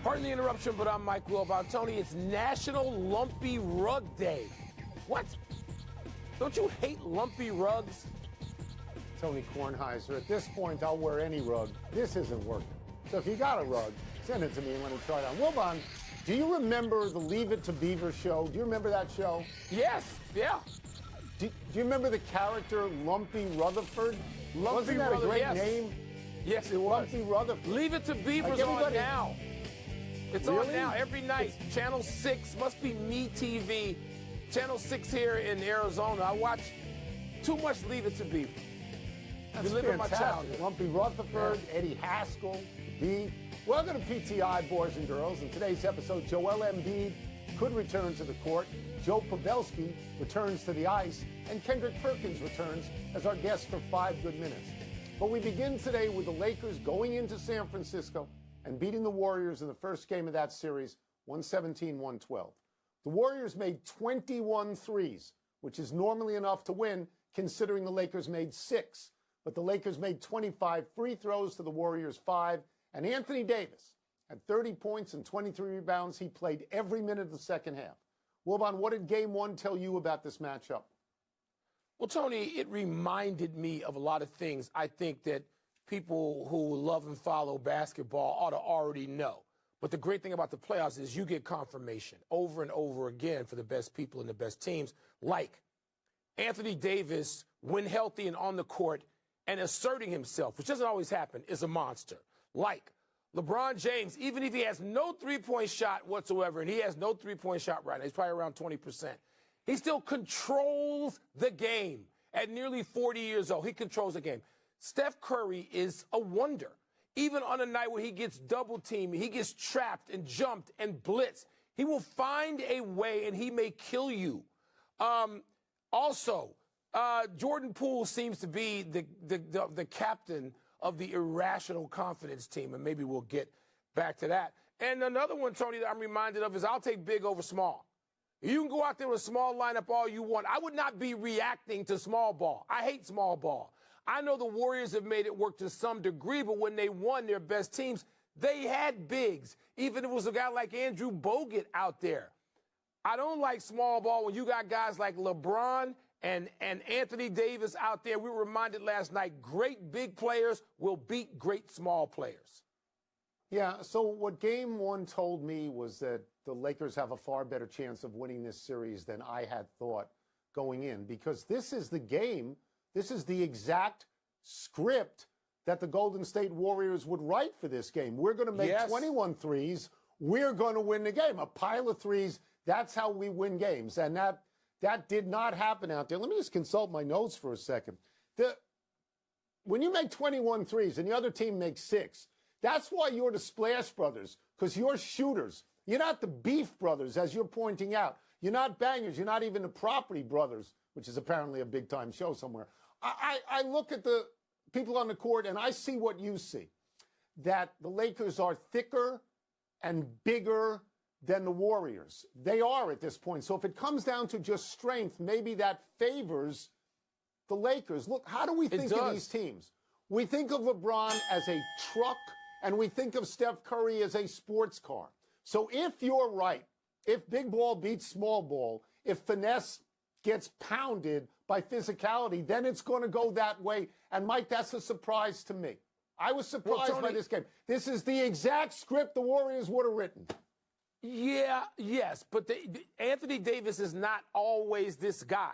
Pardon the interruption, but I'm Mike Wilbon. Tony, it's National Lumpy Rug Day. What? Don't you hate lumpy rugs? Tony Kornheiser, at this point, I'll wear any rug. This isn't working. So if you got a rug, send it to me and let me try it on. Wilbon, do you remember the Leave It to Beaver show? Do you remember that show? Yes, yeah. Do you remember the character Lumpy Rutherford? Wasn't that a great name? Yes, it was. Lumpy Rutherford. Leave It to Beaver's on now. It's on now every night. Channel 6, must be MeTV. Channel 6 here in Arizona. I watch too much Leave It to Beaver. That's Reliving my fantastic. childhood. Lumpy Rutherford, Eddie Haskell, Beef. Welcome to PTI, boys and girls. In today's episode, Joel Embiid could return to the court. Joe Pavelski returns to the ice. And Kendrick Perkins returns as our guest for 5 good minutes. But we begin today with the Lakers going into San Francisco and beating the Warriors in the first game of that series, 117-112. The Warriors made 21 threes, which is normally enough to win, considering the Lakers made 6. But the Lakers made 25 free throws to the Warriors 5. And Anthony Davis had 30 points and 23 rebounds. He played every minute of the second half. Wilbon, what did Game 1 tell you about this matchup? Well, Tony, it reminded me of a lot of things I think that people who love and follow basketball ought to already know. But the great thing about the playoffs is you get confirmation over and over again for the best people and the best teams, like Anthony Davis, when healthy and on the court and asserting himself, which doesn't always happen, is a monster. Like LeBron James, even if he has no three-point shot whatsoever, and he has no three-point shot right now, he's probably around 20%, he still controls the game. At nearly 40 years old, he controls the game. Steph Curry is a wonder. Even on a night where he gets double-teamed, he gets trapped and jumped and blitzed, he will find a way and he may kill you. Also, Jordan Poole seems to be the captain of the irrational confidence team, and maybe we'll get back to that. And another one, Tony, that I'm reminded of is I'll take big over small. You can go out there with a small lineup all you want. I would not be reacting to small ball. I hate small ball. I know the Warriors have made it work to some degree, but when they won their best teams, they had bigs. Even if it was a guy like Andrew Bogut out there. I don't like small ball when you got guys like LeBron and Anthony Davis out there. We were reminded last night, great big players will beat great small players. Yeah, so what Game 1 told me was that the Lakers have a far better chance of winning this series than I had thought going in, because this is the game, this is the exact script that the Golden State Warriors would write for this game. We're going to make 21 threes. We're going to win the game. A pile of threes, that's how we win games. And that did not happen out there. Let me just consult my notes for a second. When you make 21 threes and the other team makes 6, that's why you're the Splash Brothers, because you're shooters. You're not the Beef Brothers, as you're pointing out. You're not bangers. You're not even the Property Brothers, which is apparently a big-time show somewhere. I look at the people on the court, and I see what you see, that the Lakers are thicker and bigger than the Warriors. They are at this point. So if it comes down to just strength, maybe that favors the Lakers. Look, how do we think of these teams? We think of LeBron as a truck, and we think of Steph Curry as a sports car. So if you're right, if big ball beats small ball, if finesse gets pounded by physicality, then it's going to go that way. And, Mike, that's a surprise to me. I was surprised by this game. This is the exact script the Warriors would have written. Yeah, yes, but Anthony Davis is not always this guy.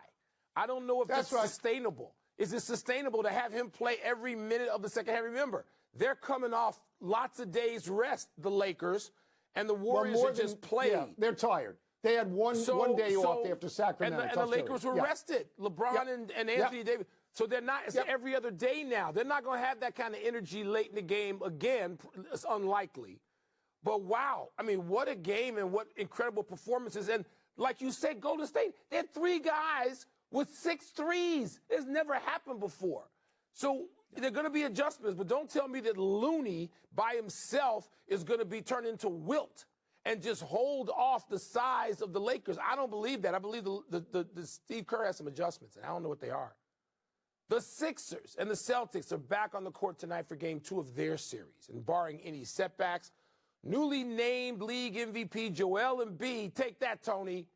I don't know if that's sustainable. Is it sustainable to have him play every minute of the second half? Remember, they're coming off lots of days rest, the Lakers, and the Warriors are just playing. Yeah, they're tired. They had one day off after Sacramento. And the Lakers were rested. LeBron and Anthony Davis. So they're not, it's every other day now. They're not going to have that kind of energy late in the game again. It's unlikely. But wow, I mean, what a game and what incredible performances. And like you said, Golden State, they had 3 guys with 6 threes. It's never happened before. So there are going to be adjustments, but don't tell me that Looney by himself is going to be turned into Wilt and just hold off the size of the Lakers. I don't believe that. I believe the Steve Kerr has some adjustments, and I don't know what they are. The Sixers and the Celtics are back on the court tonight for Game 2 of their series, and barring any setbacks, newly named league MVP Joel Embiid, take that, Tony,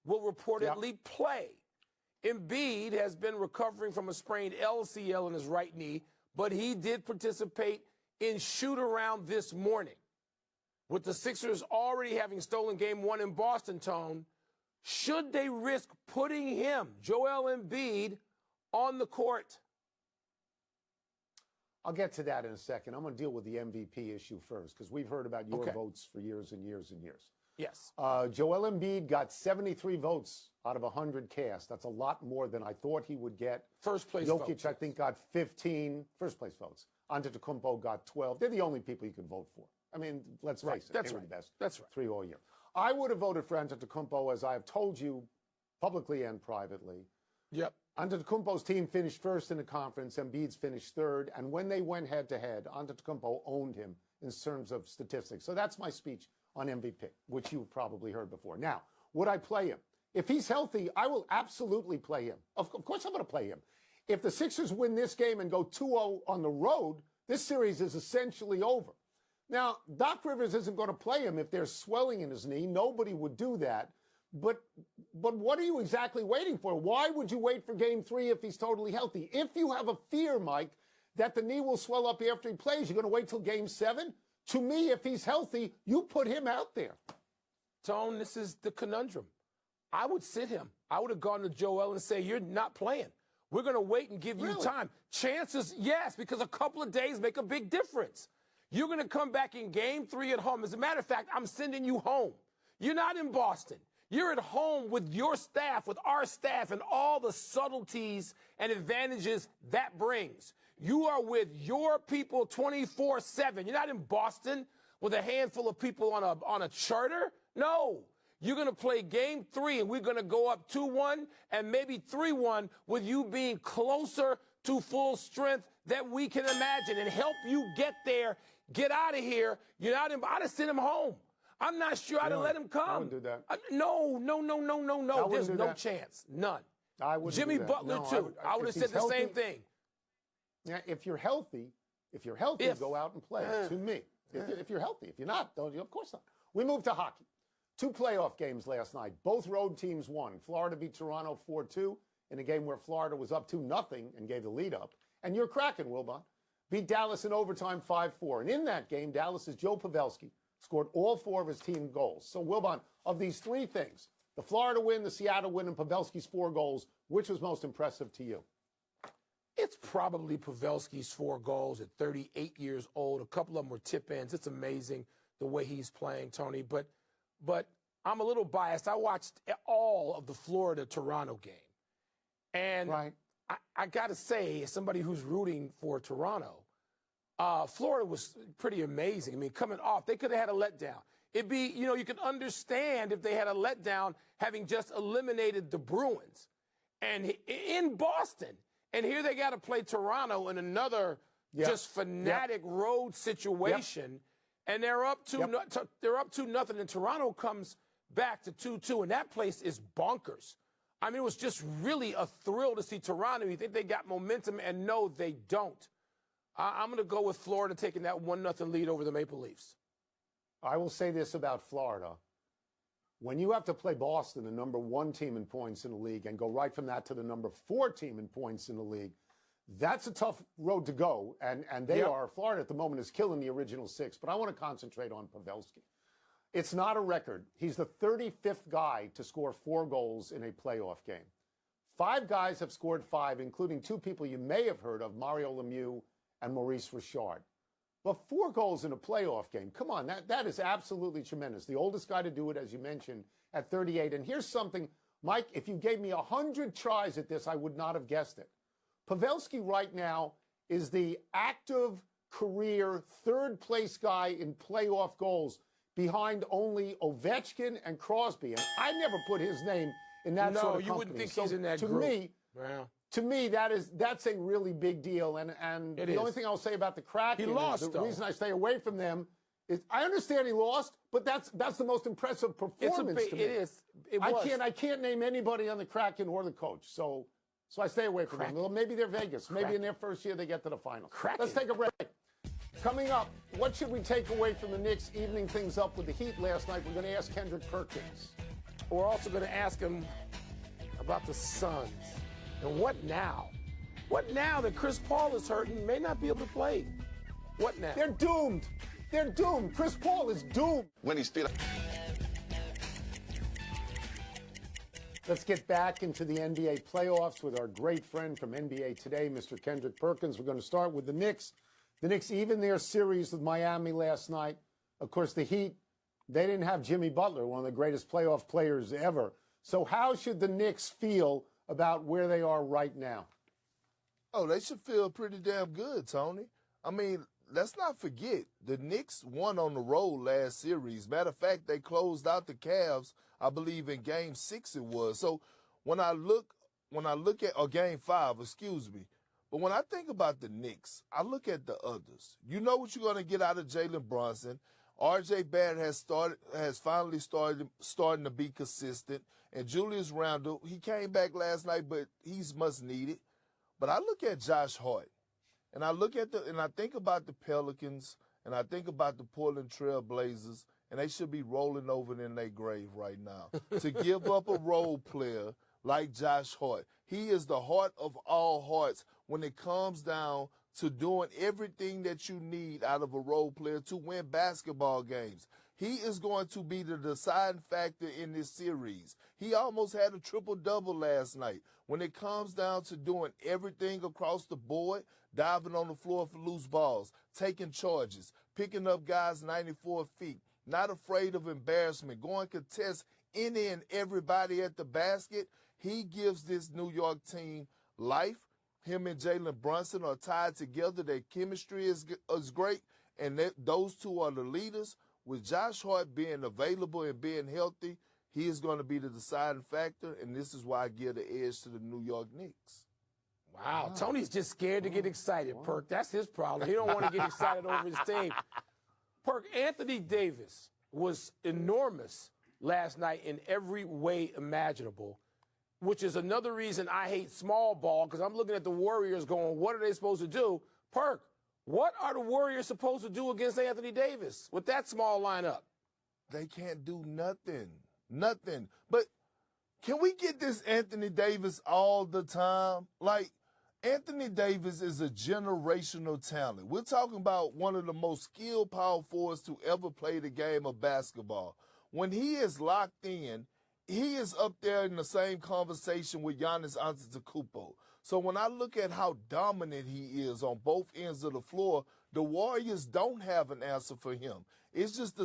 will reportedly play. Embiid has been recovering from a sprained LCL in his right knee, but he did participate in shoot-around this morning. With the Sixers already having stolen game one in Boston, Tone, should they risk putting him, Joel Embiid, on the court? I'll get to that in a second. I'm going to deal with the MVP issue first because we've heard about your votes for years and years and years. Yes. Joel Embiid got 73 votes out of 100 cast. That's a lot more than I thought he would get. First place Jokic, votes. I think, got 15 first-place votes. Antetokounmpo got 12. They're the only people you can vote for. I mean, let's face it. That's they were right. the best. That's right. 3 all year. I would have voted for Antetokounmpo, as I have told you publicly and privately. Yep. Antetokounmpo's team finished first in the conference. Embiid's finished third. And when they went head-to-head, Antetokounmpo owned him in terms of statistics. So that's my speech on MVP, which you've probably heard before. Now, would I play him? If he's healthy, I will absolutely play him. Of course I'm going to play him. If the Sixers win this game and go 2-0 on the road, this series is essentially over. Now, Doc Rivers isn't going to play him if there's swelling in his knee. Nobody would do that. But what are you exactly waiting for? Why would you wait for game 3 if he's totally healthy? If you have a fear, Mike, that the knee will swell up after he plays, you're going to wait till game 7? To me, if he's healthy, you put him out there. Tone, this is the conundrum. I would sit him. I would have gone to Joel and say, you're not playing. We're going to wait and give you time. Chances, yes, because a couple of days make a big difference. You're going to come back in game 3 at home. As a matter of fact, I'm sending you home. You're not in Boston. You're at home with your staff, with our staff, and all the subtleties and advantages that brings. You are with your people 24/7. You're not in Boston with a handful of people on a charter. No. You're going to play game 3, and we're going to go up 2-1 and maybe 3-1 with you being closer to full strength that we can imagine and help you get there, get out of here. You're not in. I'd have sent him home. I'm not sure I'd have let him come. I wouldn't do that. No. There's no chance. None. I wouldn't Jimmy do that. Butler, No, too. I would have said the same thing. Yeah, if you're healthy, go out and play. To me. If you're healthy. If you're not, don't you? Of course not. We move to hockey. 2 playoff games last night. Both road teams won. Florida beat Toronto 4-2 in a game where Florida was up 2-0 and gave the lead up. And your Kraken, Wilbon, beat Dallas in overtime 5-4. And in that game, Dallas's Joe Pavelski scored all 4 of his team goals. So, Wilbon, of these 3 things, the Florida win, the Seattle win, and Pavelski's 4 goals, which was most impressive to you? It's probably Pavelski's 4 goals at 38 years old. A couple of them were tip-ins. It's amazing the way he's playing, Tony. But I'm a little biased. I watched all of the Florida-Toronto game. And I got to say, as somebody who's rooting for Toronto, Florida was pretty amazing. I mean, coming off, they could have had a letdown. It'd be, you can understand if they had a letdown having just eliminated the Bruins. And in Boston, and here they got to play Toronto in another just fanatic road situation. And they're up 2-0, and Toronto comes back to 2-2, and that place is bonkers. I mean, it was just really a thrill to see Toronto. You think they got momentum, and no, they don't. I'm going to go with Florida taking that 1-0 lead over the Maple Leafs. I will say this about Florida. When you have to play Boston, the number 1 team in points in the league, and go right from that to the number 4 team in points in the league, that's a tough road to go, and they are. Florida at the moment is killing the original 6, but I want to concentrate on Pavelski. It's not a record. He's the 35th guy to score 4 goals in a playoff game. 5 guys have scored 5, including 2 people you may have heard of, Mario Lemieux and Maurice Richard. But 4 goals in a playoff game, come on, that is absolutely tremendous. The oldest guy to do it, as you mentioned, at 38. And here's something, Mike, if you gave me 100 tries at this, I would not have guessed it. Pavelski right now is the active career 3rd-place guy in playoff goals behind only Ovechkin and Crosby. And I never put his name in that sort of company. No, you wouldn't think he's in that group. To me, that's a really big deal. And the only thing I'll say about the Kraken is the reason I stay away from them is I understand he lost, but that's the most impressive performance to me. It is. It was. I can't name anybody on the Kraken or the coach. So I stay away from them. Well, maybe they're Vegas. Maybe in their first year they get to the finals. Let's take a break. Coming up, what should we take away from the Knicks evening things up with the Heat last night? We're going to ask Kendrick Perkins. We're also going to ask him about the Suns. And what now? What now that Chris Paul is hurt and may not be able to play? What now? They're doomed. They're doomed. Chris Paul is doomed. When he's still. Let's get back into the NBA playoffs with our great friend from NBA Today, Mr. Kendrick Perkins. We're going to start with the Knicks. The Knicks even their series with Miami last night. Of course, the Heat, they didn't have Jimmy Butler, one of the greatest playoff players ever. So how should the Knicks feel about where they are right now? Oh, they should feel pretty damn good, Tony. I mean, let's not forget, the Knicks won on the road last series. Matter of fact, they closed out the Cavs, I believe, in Game 6 it was. So when I look at, or Game 5, excuse me, but when I think about the Knicks, I look at the others. You know what you're going to get out of Jalen Brunson. R.J. Barrett has finally starting to be consistent. And Julius Randle, he came back last night, but he's much needed. But I look at Josh Hart, and I think about the Pelicans, and I think about the Portland Trail Blazers, and they should be rolling over in their grave right now to give up a role player like Josh Hart. He is the heart of all hearts when it comes down to doing everything that you need out of a role player to win basketball games. He is going to be the deciding factor in this series. He almost had a triple-double last night. When it comes down to doing everything across the board, diving on the floor for loose balls, taking charges, picking up guys 94 feet, not afraid of embarrassment, going contest any and everybody at the basket, he gives this New York team life. Him and Jalen Brunson are tied together. Their chemistry is great, and those two are the leaders. With Josh Hart being available and being healthy, he is going to be the deciding factor, and this is why I give the edge to the New York Knicks. Wow. Tony's just scared to get excited, Perk. That's his problem. He don't want to get excited over his team. Perk, Anthony Davis was enormous last night in every way imaginable, which is another reason I hate small ball, because I'm looking at the Warriors going, what are they supposed to do? Perk, what are the Warriors supposed to do against Anthony Davis with that small lineup? They can't do nothing. Nothing. But can we get this Anthony Davis all the time? Like, Anthony Davis is a generational talent. We're talking about one of the most skilled power forwards to ever play the game of basketball. When he is locked in, he is up there in the same conversation with Giannis Antetokounmpo. So when I look at how dominant he is on both ends of the floor, the Warriors don't have an answer for him. It's just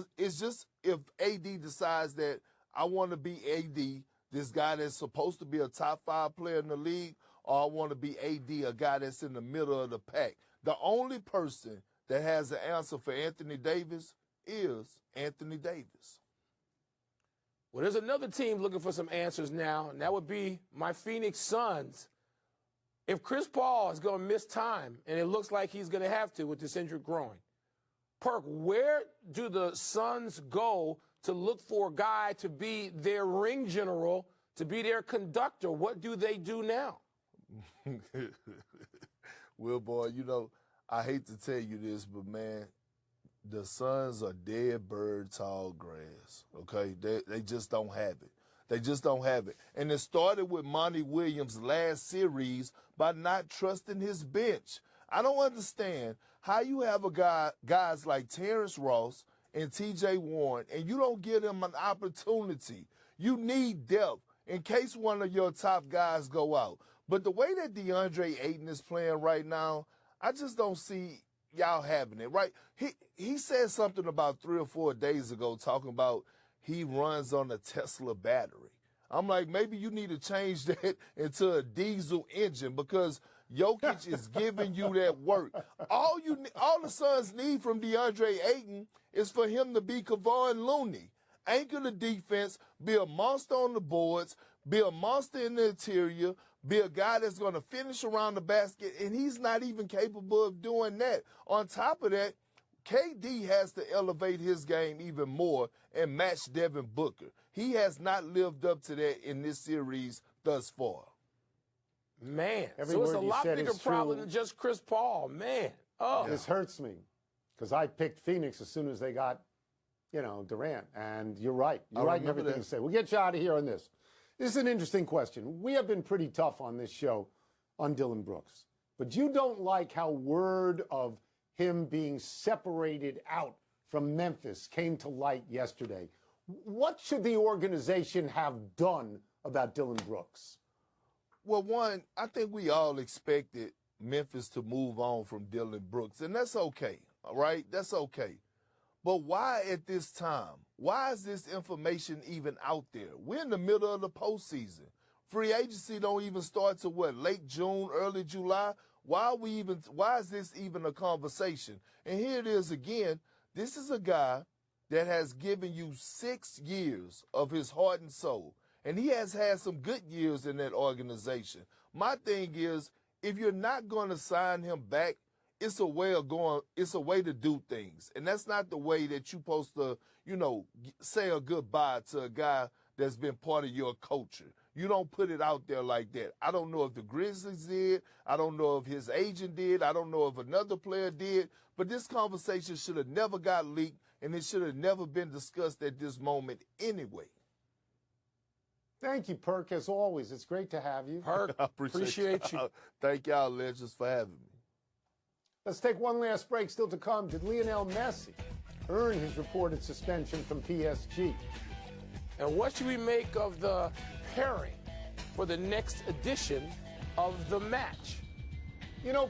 if AD decides that I want to be AD, this guy that's supposed to be a top 5 player in the league, or I want to be AD, a guy that's in the middle of the pack. The only person that has an answer for Anthony Davis is Anthony Davis. Well, there's another team looking for some answers now, and that would be my Phoenix Suns. If Chris Paul is going to miss time, and it looks like he's going to have to with this injured groin, Perk, where do the Suns go to look for a guy to be their ring general, to be their conductor? What do they do now? Will, boy, you know, I hate to tell you this, but, man, the Suns are dead bird tall grass, okay? They just don't have it. They just don't have it. And it started with Monty Williams' last series by not trusting his bench. I don't understand how you have guys like Terrence Ross and T.J. Warren, and you don't give them an opportunity. You need depth in case one of your top guys go out. But the way that DeAndre Ayton is playing right now, I just don't see y'all having it, right? He said something about 3 or 4 days ago talking about he runs on a Tesla battery. I'm like, maybe you need to change that into a diesel engine because Jokic is giving you that work. All the Suns need from DeAndre Ayton is for him to be Kevon Looney. Anchor the defense, be a monster on the boards, be a monster in the interior, be a guy that's going to finish around the basket, and he's not even capable of doing that. On top of that, KD has to elevate his game even more and match Devin Booker. He has not lived up to that in this series thus far. Man, Every so it's a word you lot said bigger is problem true. than just Chris Paul, man. Oh, This hurts me. because I picked Phoenix as soon as they got, Durant. And you're right. You're right in everything you say. We'll get you out of here on this. This is an interesting question. We have been pretty tough on this show on Dylan Brooks. But you don't like how word of him being separated out from Memphis came to light yesterday. What should the organization have done about Dylan Brooks? Well, one, I think we all expected Memphis to move on from Dylan Brooks, and that's okay, all right? That's okay. But why at this time? Why is this information even out there? We're in the middle of the postseason. Free agency don't even start till late June, early July? Why is this even a conversation? And here it is again. This is a guy that has given you 6 years of his heart and soul. And he has had some good years in that organization. My thing is, if you're not going to sign him back, it's a way to do things. And that's not the way that you're supposed to, say a goodbye to a guy that's been part of your culture. You don't put it out there like that. I don't know if the Grizzlies did. I don't know if his agent did. I don't know if another player did. But this conversation should have never got leaked, and it should have never been discussed at this moment anyway. Thank you, Perk, as always. It's great to have you. Perk, appreciate you. Thank y'all, legends, for having me. Let's take one last break. Still to come, did Lionel Messi earn his reported suspension from PSG? And what should we make of the pairing for the next edition of the match?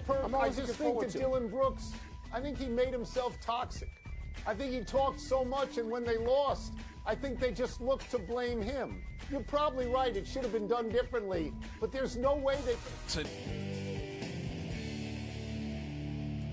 Perk, I just think that Dylan Brooks, I think he made himself toxic. I think he talked so much, and when they lost, I think they just looked to blame him. You're probably right. It should have been done differently, but there's no way they could.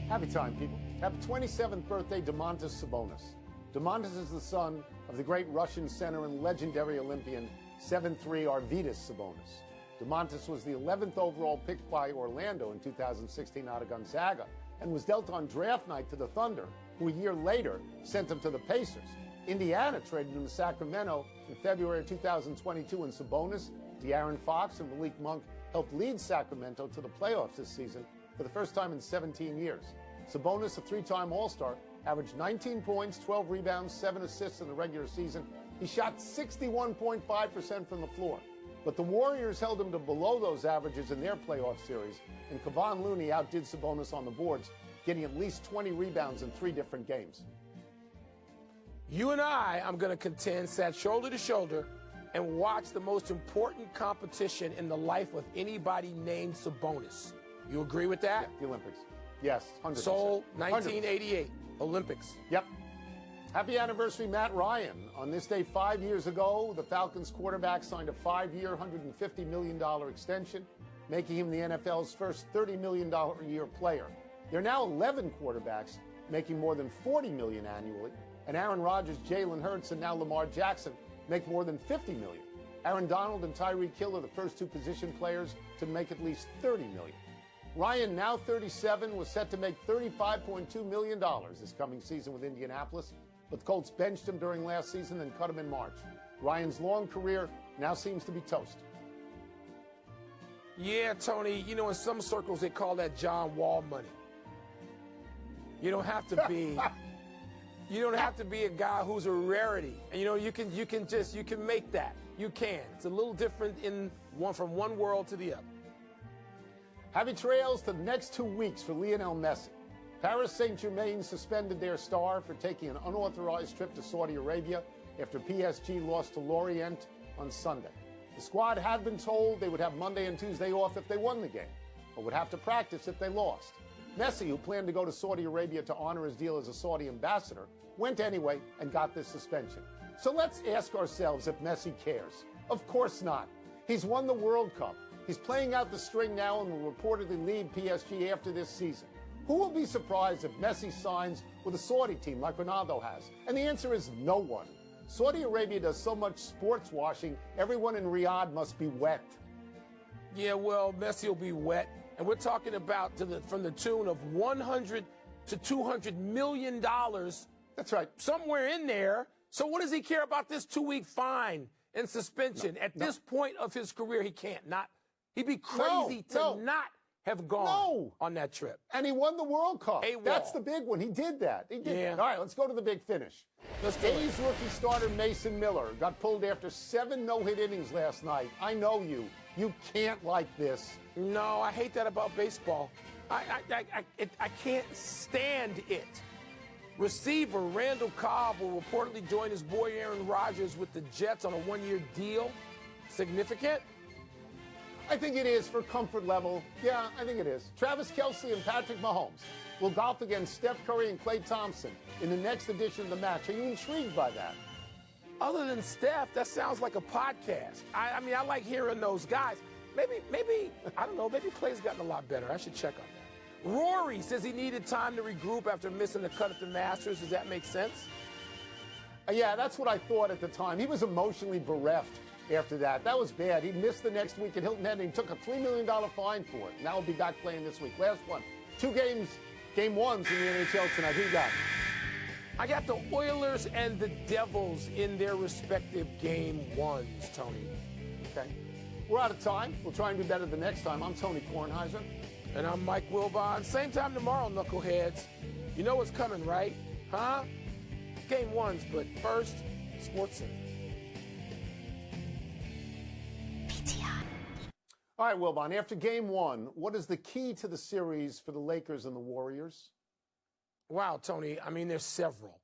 Happy time, people. Happy 27th birthday, Domantas Sabonis. Domantas is the son of the great Russian center and legendary Olympian 7'3" Arvydas Sabonis. Domantas was the 11th overall pick by Orlando in 2016 out of Gonzaga and was dealt on draft night to the Thunder, who a year later sent him to the Pacers. Indiana traded him to Sacramento in February of 2022, and Sabonis, De'Aaron Fox, and Malik Monk helped lead Sacramento to the playoffs this season for the first time in 17 years. Sabonis, a 3-time All-Star, averaged 19 points, 12 rebounds, 7 assists in the regular season. He shot 61.5% from the floor. But the Warriors held him to below those averages in their playoff series, and Kevon Looney outdid Sabonis on the boards, getting at least 20 rebounds in 3 different games. You and I'm going to contend, sat shoulder to shoulder and watch the most important competition in the life of anybody named Sabonis. You agree with that? Yeah, the Olympics. Yes, 100%. Seoul, 1988, 100%. Olympics. Yep. Happy anniversary, Matt Ryan. On this day 5 years ago, the Falcons quarterback signed a 5-year, $150 million extension, making him the NFL's first $30 million a year player. There are now 11 quarterbacks making more than $40 million annually, and Aaron Rodgers, Jalen Hurts, and now Lamar Jackson make more than $50 million. Aaron Donald and Tyreek Hill are the first 2 position players to make at least $30 million. Ryan, now 37, was set to make $35.2 million this coming season with Indianapolis, but the Colts benched him during last season and cut him in March. Ryan's long career now seems to be toast. Yeah, Tony, in some circles they call that John Wall money. You don't have to be a guy who's a rarity. And you can make that. You can. It's a little different from one world to the other. Happy trails to the next 2 weeks for Lionel Messi. Paris Saint-Germain suspended their star for taking an unauthorized trip to Saudi Arabia after PSG lost to Lorient on Sunday. The squad had been told they would have Monday and Tuesday off if they won the game, but would have to practice if they lost. Messi, who planned to go to Saudi Arabia to honor his deal as a Saudi ambassador, went anyway and got this suspension. So let's ask ourselves if Messi cares. Of course not. He's won the World Cup. He's playing out the string now and will reportedly leave PSG after this season. Who will be surprised if Messi signs with a Saudi team like Ronaldo has? And the answer is no one. Saudi Arabia does so much sports washing, everyone in Riyadh must be wet. Yeah, well, Messi will be wet. And we're talking about from the tune of $100 to $200 million. That's right. Somewhere in there. So what does he care about this 2-week fine and suspension? At this point of his career, he can't. He'd be crazy to not have gone No. on that trip. And he won the World Cup. AWOL. That's the big one. He did that. He did. Yeah. All right, let's go to the big finish. Let's do it. A's rookie starter Mason Miller got pulled after 7 no-hit innings last night. I know you. You can't like this. No, I hate that about baseball. I can't stand it. Receiver Randall Cobb will reportedly join his boy Aaron Rodgers with the Jets on a 1-year deal. Significant? I think it is for comfort level. Yeah, I think it is. Travis Kelce and Patrick Mahomes will golf against Steph Curry and Klay Thompson in the next edition of the match. Are you intrigued by that? Other than Steph, that sounds like a podcast. I mean, I like hearing those guys. Maybe, I don't know, maybe Klay's gotten a lot better. I should check on that. Rory says he needed time to regroup after missing the cut at the Masters. Does that make sense? Yeah, that's what I thought at the time. He was emotionally bereft after that. That was bad. He missed the next week at Hilton Head, and he took a $3 million fine for it. Now he'll be back playing this week. Last one. 2 games, game ones in the NHL tonight. Who you got? I got the Oilers and the Devils in their respective game ones, Tony. Okay. We're out of time. We'll try and do better the next time. I'm Tony Kornheiser. And I'm Mike Wilbon. Same time tomorrow, knuckleheads. You know what's coming, right? Huh? Game ones, but first, Sports Center. All right, Wilbon, after game one, what is the key to the series for the Lakers and the Warriors? Wow, Tony. I mean, there's several.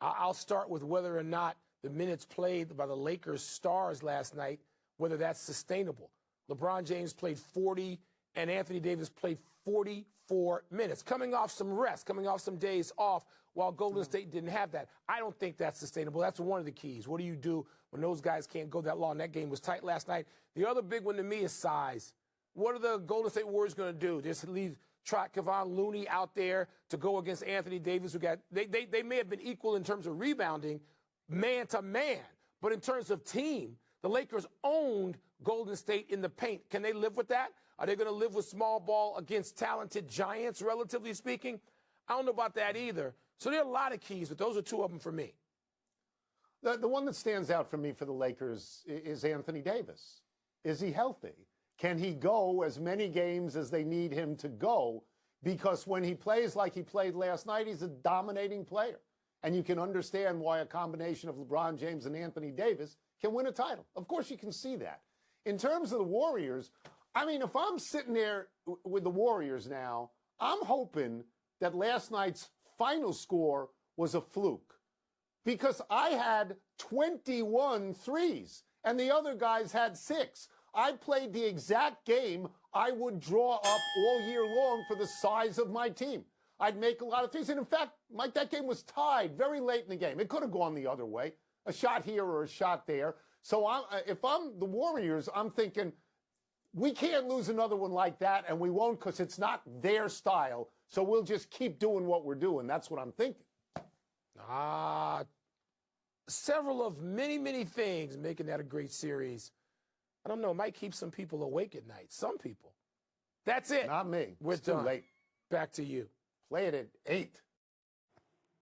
I'll start with whether or not the minutes played by the Lakers stars last night, whether that's sustainable. LeBron James played 40, and Anthony Davis played 44 minutes, coming off some rest, coming off some days off, while Golden State didn't have that. I don't think that's sustainable. That's one of the keys. What do you do when those guys can't go that long? That game was tight last night. The other big one to me is size. What are the Golden State Warriors going to do? Just leave Kevon Looney out there to go against Anthony Davis, who got they may have been equal in terms of rebounding, man to man, but in terms of team, the Lakers owned Golden State in the paint. Can they live with that? Are they going to live with small ball against talented giants, relatively speaking? I don't know about that either. So there are a lot of keys, but those are 2 of them for me. The one that stands out for me for the Lakers is Anthony Davis. Is he healthy? Can he go as many games as they need him to go? Because when he plays like he played last night, he's a dominating player. And you can understand why a combination of LeBron James and Anthony Davis can win a title. Of course, you can see that. In terms of the Warriors, I mean, if I'm sitting there with the Warriors now, I'm hoping that last night's final score was a fluke. Because I had 21 threes, and the other guys had 6. I played the exact game I would draw up all year long for the size of my team. I'd make a lot of threes. And in fact, Mike, that game was tied very late in the game. It could have gone the other way, a shot here or a shot there. So if I'm the Warriors, I'm thinking, we can't lose another one like that, and we won't because it's not their style. So we'll just keep doing what we're doing. That's what I'm thinking. Several of many things making that a great series. I don't know. It might keep some people awake at night. Some people. That's it. Not me. We're it's too done. late. Back to you. Play it at 8.